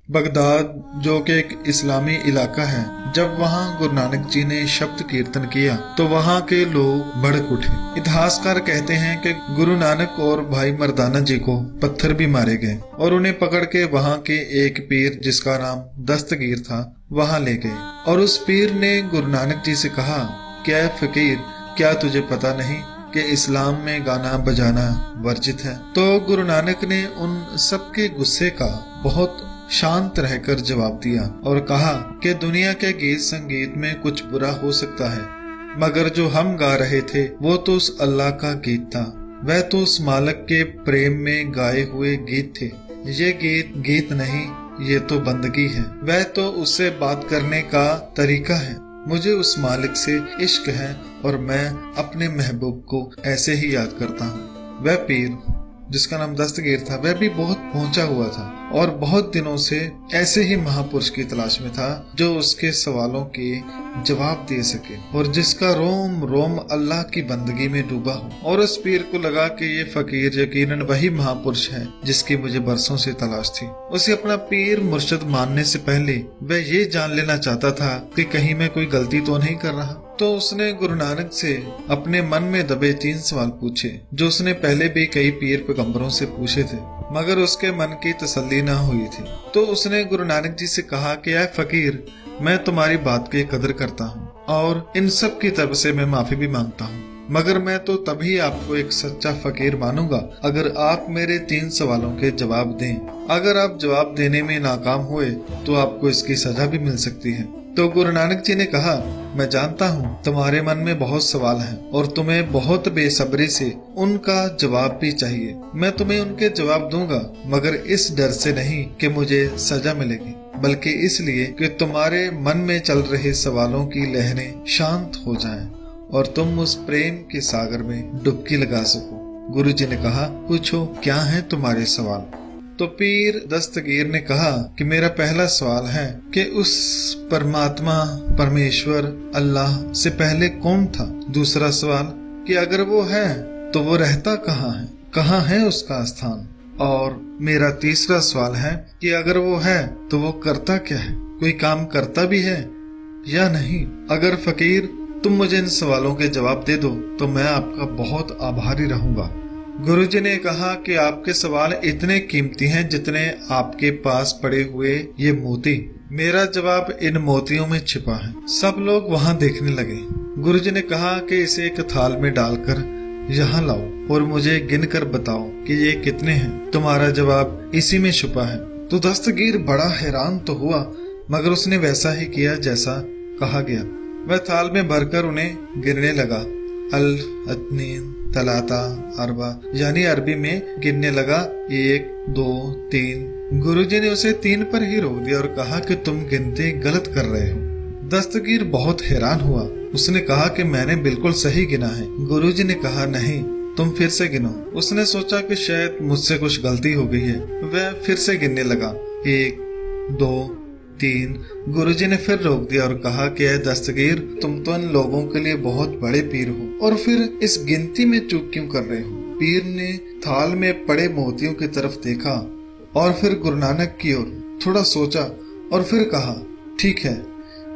Baghdad जो कि एक इस्लामी इलाका है, जब वहाँ गुरु नानक जी ने शब्द कीर्तन किया तो वहाँ के लोग भड़क उठे। इतिहासकार कहते हैं कि गुरु नानक और भाई मर्दाना जी को पत्थर भी मारे गए और उन्हें पकड़ के वहाँ के एक पीर जिसका नाम दस्तगीर था वहाँ ले गए। और उस पीर ने गुरु नानक जी से कहा, क्या फकीर, क्या तुझे पता नहीं कि इस्लाम में गाना बजाना वर्जित है? तो गुरु नानक ने उन सबके गुस्से का बहुत शांत रहकर जवाब दिया और कहा कि दुनिया के गीत संगीत में कुछ बुरा हो सकता है, मगर जो हम गा रहे थे वो तो उस अल्लाह का गीत था, वह तो उस मालिक के प्रेम में गाए हुए गीत थे। ये गीत गीत नहीं, ये तो बंदगी है, वह तो उससे बात करने का तरीका है। मुझे उस मालिक से इश्क है और मैं अपने महबूब को ऐसे ही याद करता हूँ। वह पीर जिसका नाम दस्तगीर था वह भी बहुत पहुंचा हुआ था और बहुत दिनों से ऐसे ही महापुरुष की तलाश में था जो उसके सवालों के जवाब दे सके और जिसका रोम रोम अल्लाह की बंदगी में डूबा हो। और उस पीर को लगा कि ये फकीर यकीनन वही महापुरुष है जिसकी मुझे बरसों से तलाश थी। उसे अपना पीर मुर्शिद मानने से पहले वह ये जान लेना चाहता था कि कहीं मैं कोई गलती तो नहीं कर रहा। तो उसने गुरु नानक से अपने मन में दबे 3 सवाल पूछे जो उसने पहले भी कई पीर पैगंबरों से पूछे थे, मगर उसके मन की तसल्ली न हुई थी। तो उसने गुरु नानक जी से कहा कि ऐ फकीर, मैं तुम्हारी बात की कदर करता हूँ और इन सब की तरफ से मैं माफी भी मांगता हूँ, मगर मैं तो तभी आपको एक सच्चा फकीर मानूंगा अगर आप मेरे 3 सवालों के जवाब दें। अगर आप जवाब देने में नाकाम हुए तो आपको इसकी सजा भी मिल सकती है। तो गुरु नानक जी ने कहा, मैं जानता हूँ तुम्हारे मन में बहुत सवाल हैं और तुम्हें बहुत बेसब्री से उनका जवाब भी चाहिए। मैं तुम्हें उनके जवाब दूंगा, मगर इस डर से नहीं कि मुझे सजा मिलेगी, बल्कि इसलिए कि तुम्हारे मन में चल रहे सवालों की लहरें शांत हो जाएं और तुम उस प्रेम के सागर में डुबकी लगा सको। गुरु जी ने कहा, पूछो क्या है तुम्हारे सवाल? तो पीर दस्तगीर ने कहा कि मेरा पहला सवाल है कि उस परमात्मा परमेश्वर अल्लाह से पहले कौन था? दूसरा सवाल कि अगर वो है तो वो रहता कहाँ है उसका स्थान? और मेरा तीसरा सवाल है कि अगर वो है तो वो करता क्या है? कोई काम करता भी है या नहीं? अगर फकीर तुम मुझे इन सवालों के जवाब दे दो तो मैं आपका बहुत आभारी रहूंगा। गुरुजी ने कहा कि आपके सवाल इतने कीमती हैं जितने आपके पास पड़े हुए ये मोती। मेरा जवाब इन मोतियों में छिपा है। सब लोग वहाँ देखने लगे। गुरुजी ने कहा कि इसे एक थाल में डालकर यहाँ लाओ और मुझे गिनकर बताओ कि ये कितने हैं। तुम्हारा जवाब इसी में छुपा है। तो दस्तगीर बड़ा हैरान तो हुआ, मगर उसने वैसा ही किया जैसा कहा गया। वह थाल में भरकर उन्हें गिनने लगा। अल अतनीन तलाता अरबा, यानी अरबी में गिनने लगा 1 2 3। गुरुजी ने उसे 3 पर ही रोक दिया और कहा कि तुम गिनती गलत कर रहे हो। दस्तगीर बहुत हैरान हुआ। उसने कहा कि मैंने बिल्कुल सही गिना है। गुरुजी ने कहा, नहीं, तुम फिर से गिनो। उसने सोचा कि शायद मुझसे कुछ गलती हो गई है। वह फिर से गिनने लगा 1 2 3। गुरुजी ने फिर रोक दिया और कहा कि ऐ दस्तगीर, तुम तो इन लोगों के लिए बहुत बड़े पीर हो और फिर इस गिनती में चूक क्यों कर रहे हो? पीर ने थाल में पड़े मोतियों की तरफ देखा और फिर गुरु नानक की ओर थोड़ा सोचा और फिर कहा, ठीक है,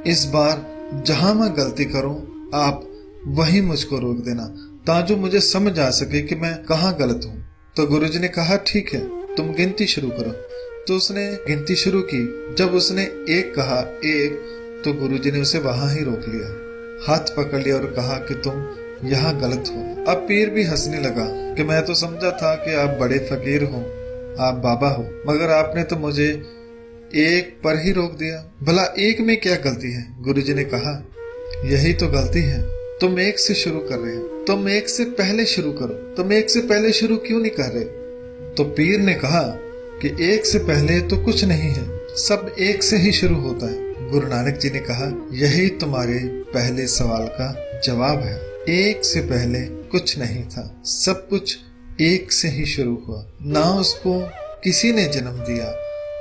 इस बार जहां मैं गलती करूं आप वहीं मुझको रोक देना, ताकि मुझे समझ आ सके कि मैं कहाँ गलत हूँ। तो गुरुजी ने कहा, ठीक है, तुम गिनती शुरू करो। तो उसने गिनती शुरू की। जब उसने 1 कहा 1, तो गुरुजी ने उसे वहां ही रोक लिया, हाथ पकड़ लिया और कहा कि तुम यहाँ गलत हो। अब पीर भी हंसने लगा कि मैं तो समझा था कि आप बड़े फकीर हो, आप बाबा हो, मगर आपने तो मुझे 1 पर ही रोक दिया। भला 1 में क्या गलती है? गुरुजी ने कहा, यही तो गलती है, तुम 1 से शुरू कर रहे हो। तुम 1 से पहले शुरू करो। तुम 1 से पहले शुरू क्यों नहीं कर रहे? तो पीर ने कहा कि 1 से पहले तो कुछ नहीं है, सब 1 से ही शुरू होता है। गुरु नानक जी ने कहा, यही तुम्हारे पहले सवाल का जवाब है। 1 से पहले कुछ नहीं था, सब कुछ 1 से ही शुरू हुआ। ना उसको किसी ने जन्म दिया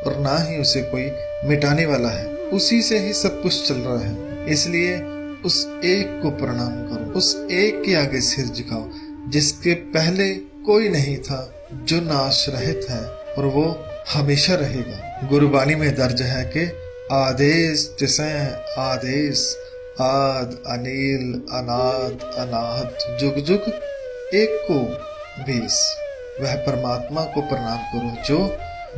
और ना ही उसे कोई मिटाने वाला है, उसी से ही सब कुछ चल रहा है। इसलिए उस 1 को प्रणाम करो, उस 1 के आगे सिर झुकाओ जिसके पहले कोई नहीं था, जो नाश रहित है और वो हमेशा रहेगा। गुरबाणी में दर्ज है कि आदेश तिसैं आदेश, आद अनिल अनाद अनाहत, जुग जुग एक को बीस। वह परमात्मा को प्रणाम करो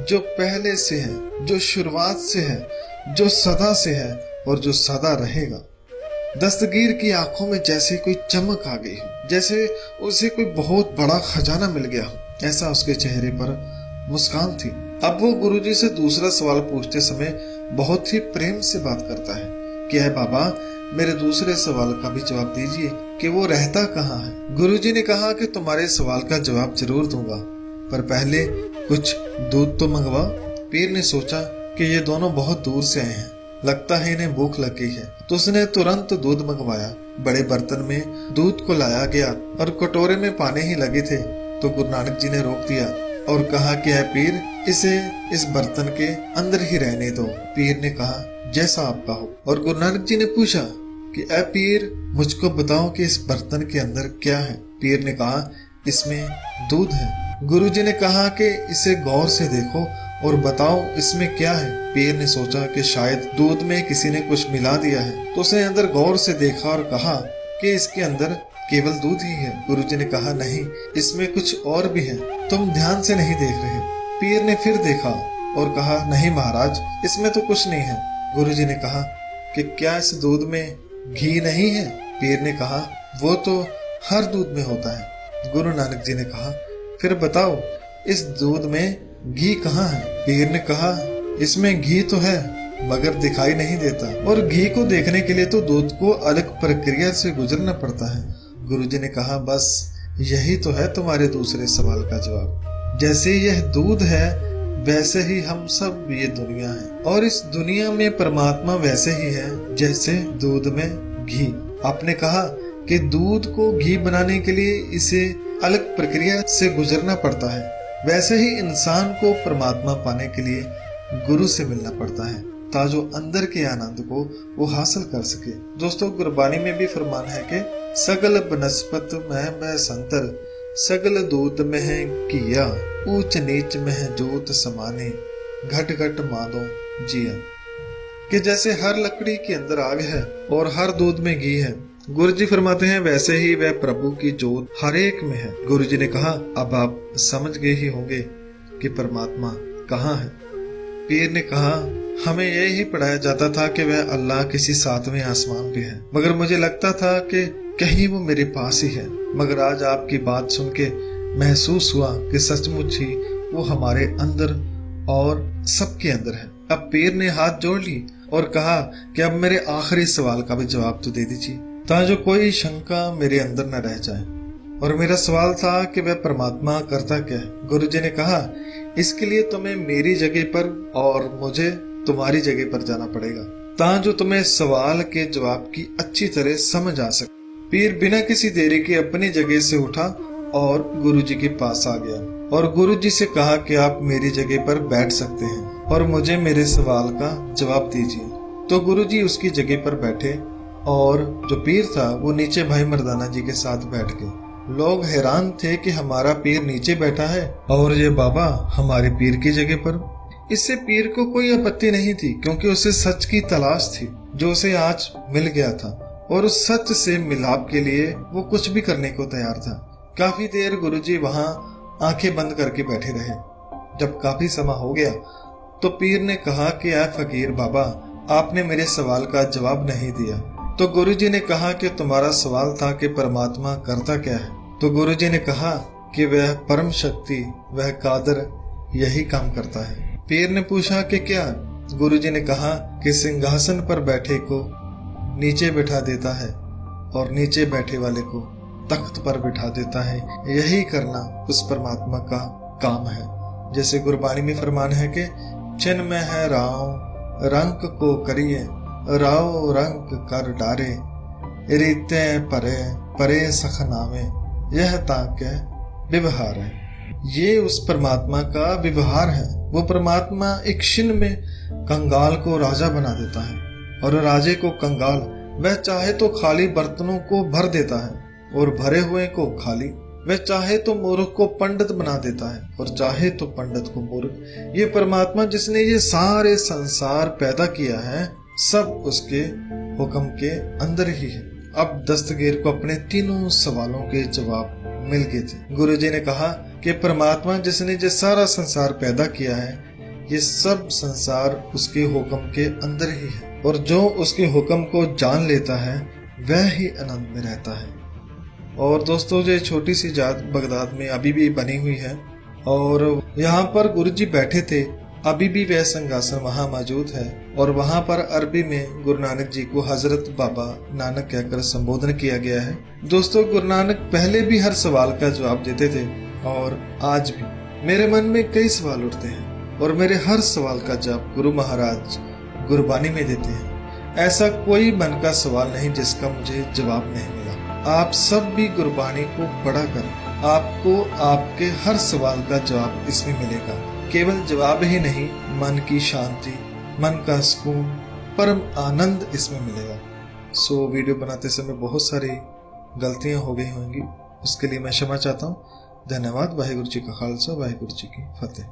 जो पहले से है, जो शुरुआत से है, जो सदा से है और जो सदा रहेगा। दस्तगीर की आंखों में जैसे कोई चमक आ गई हो, जैसे उसे कोई बहुत बड़ा खजाना मिल गया हो, ऐसा उसके चेहरे पर मुस्कान थी। अब वो गुरुजी से दूसरा सवाल पूछते समय बहुत ही प्रेम से बात करता है कि है बाबा, मेरे दूसरे सवाल का भी जवाब दीजिए कि वो रहता कहाँ है। गुरुजी ने कहा कि तुम्हारे सवाल का जवाब जरूर दूंगा, पर पहले कुछ दूध तो मंगवा। पीर ने सोचा कि ये दोनों बहुत दूर से आए हैं, लगता है इन्हें भूख लग गई है, तो उसने तुरंत दूध मंगवाया। बड़े बर्तन में दूध को लाया गया और कटोरे में पाने ही लगे थे तो गुरु नानक जी ने रोक दिया और कहा कि है पीर, इसे इस बर्तन के अंदर ही रहने दो। पीर ने कहा जैसा आपका हो। और गुरु नानक जी ने पूछा कि ए पीर, मुझको बताओ कि इस बर्तन के अंदर क्या है। पीर ने कहा इसमें दूध है। गुरु जी ने कहा कि इसे गौर से देखो और बताओ इसमें क्या है। पीर ने सोचा कि शायद दूध में किसी ने कुछ मिला दिया है, तो उसने अंदर गौर से देखा और कहा कि इसके अंदर केवल दूध ही है। गुरु जी ने कहा नहीं, इसमें कुछ और भी है, तुम ध्यान से नहीं देख रहे। पीर ने फिर देखा और कहा नहीं महाराज, इसमें तो कुछ नहीं है। गुरु जी ने कहा कि क्या इस दूध में घी नहीं है। पीर ने कहा वो तो हर दूध में होता है। गुरु नानक जी ने कहा फिर बताओ इस दूध में घी कहाँ है। पीर ने कहा इसमें घी तो है मगर दिखाई नहीं देता, और घी को देखने के लिए तो दूध को अलग प्रक्रिया से गुजरना पड़ता है। गुरुजी ने कहा बस यही तो है तुम्हारे दूसरे सवाल का जवाब। जैसे यह दूध है वैसे ही हम सब ये दुनिया है, और इस दुनिया में परमात्मा वैसे ही है जैसे दूध में घी। आपने कहा कि दूध को घी बनाने के लिए इसे अलग प्रक्रिया से गुजरना पड़ता है, वैसे ही इंसान को परमात्मा पाने के लिए गुरु से मिलना पड़ता है ताजो अंदर के आनंद को वो हासिल कर सके। दोस्तों, गुरबानी में भी फरमान है कि सगल बनस्पत में संतर, सगल दूत में है किया, ऊंच नीच में है जोत समाने, घट घट मादो जिया। कि जैसे हर लकड़ी के अंदर आग है और हर दूध में घी है, गुरु जी फरमाते हैं वैसे ही वह प्रभु की जोत हर एक में है। गुरु जी ने कहा अब आप समझ गए ही होंगे कि परमात्मा कहाँ है। पीर ने कहा हमें यही पढ़ाया जाता था कि वह अल्लाह किसी सातवें आसमान पे है, मगर मुझे लगता था कि कहीं वो मेरे पास ही है। मगर आज आपकी बात सुन के महसूस हुआ कि सचमुच ही वो हमारे अंदर और सबके अंदर है। अब पीर ने हाथ जोड़ ली और कहा कि अब मेरे आखिरी सवाल का भी जवाब तो दे दीजिए, ताकि कोई शंका मेरे अंदर न रह जाए। और मेरा सवाल था कि वह परमात्मा करता क्या है। गुरु जी ने कहा इसके लिए तुम्हें मेरी जगह पर और मुझे तुम्हारी जगह पर जाना पड़ेगा, ताकि तुम्हें सवाल के जवाब की अच्छी तरह समझ आ सके। पीर बिना किसी देरी के अपनी जगह से उठा और गुरु जी के पास आ गया और गुरु जी से कहा कि आप मेरी जगह पर बैठ सकते हैं और मुझे मेरे सवाल का जवाब दीजिए। तो गुरु जी उसकी जगह पर बैठे और जो पीर था वो नीचे भाई मर्दाना जी के साथ बैठ गए। लोग हैरान थे कि हमारा पीर नीचे बैठा है और ये बाबा हमारे पीर की जगह पर। इससे पीर को कोई आपत्ति नहीं थी, क्योंकि उसे सच की तलाश थी जो उसे आज मिल गया था, और उस सच से मिलाप के लिए वो कुछ भी करने को तैयार था। काफी देर गुरुजी वहां आंखें बंद करके बैठे रहे। जब काफी समय हो गया तो पीर ने कहा कि आ फकीर बाबा, आपने मेरे सवाल का जवाब नहीं दिया। तो गुरुजी ने कहा कि तुम्हारा सवाल था कि परमात्मा करता क्या है। तो गुरुजी ने कहा कि वह परम शक्ति, वह कादर यही काम करता है। पीर ने पूछा कि क्या। गुरुजी ने कहा कि सिंहासन पर बैठे को नीचे बैठा देता है और नीचे बैठे वाले को तख्त पर बिठा देता है। यही करना उस परमात्मा का काम है। जैसे गुरबाणी में फरमान है कि चिन्ह में है राव, रंग को करिए, राव रंग कर डारे, रीते परे परे सख नामे, यह ताके व्यवहार है। ये उस परमात्मा का व्यवहार है। वो परमात्मा एक क्षण में कंगाल को राजा बना देता है और राजे को कंगाल। वह चाहे तो खाली बर्तनों को भर देता है और भरे हुए को खाली। वह चाहे तो मूर्ख को पंडित बना देता है और चाहे तो पंडित को मूर्ख। ये परमात्मा जिसने ये सारे संसार पैदा किया है सब उसके हुक्म के अंदर ही है। अब दस्तगीर को अपने तीनों सवालों के जवाब मिल गए थे। गुरुजी ने कहा कि परमात्मा जिसने ये सारा संसार पैदा किया है ये सब संसार उसके हुक्म के अंदर ही है और जो उसके हुक्म को जान लेता है वह ही आनंद में रहता है। और दोस्तों ये छोटी सी जात बगदाद में अभी भी बनी हुई है और यहाँ पर गुरुजी बैठे थे। अभी भी वह सिंहासन वहाँ मौजूद है और वहाँ पर अरबी में गुरु नानक जी को हजरत बाबा नानक कहकर संबोधन किया गया है। दोस्तों गुरु नानक पहले भी हर सवाल का जवाब देते थे और आज भी मेरे मन में कई सवाल उठते हैं और मेरे हर सवाल का जवाब गुरु महाराज गुरबानी में देते हैं। ऐसा कोई मन का सवाल नहीं जिसका मुझे जवाब नहीं मिला। आप सब भी गुरबानी को पढ़ा कर आपको आपके हर सवाल का जवाब इसमें मिलेगा। केवल जवाब ही नहीं, मन की शांति, मन का सुकून, परम आनंद इसमें मिलेगा। वीडियो बनाते समय बहुत सारी गलतियां हो गई होंगी, उसके लिए मैं क्षमा चाहता हूँ। धन्यवाद। वाहिगुरु जी का खालसा, वाहिगुरु जी की फतेह।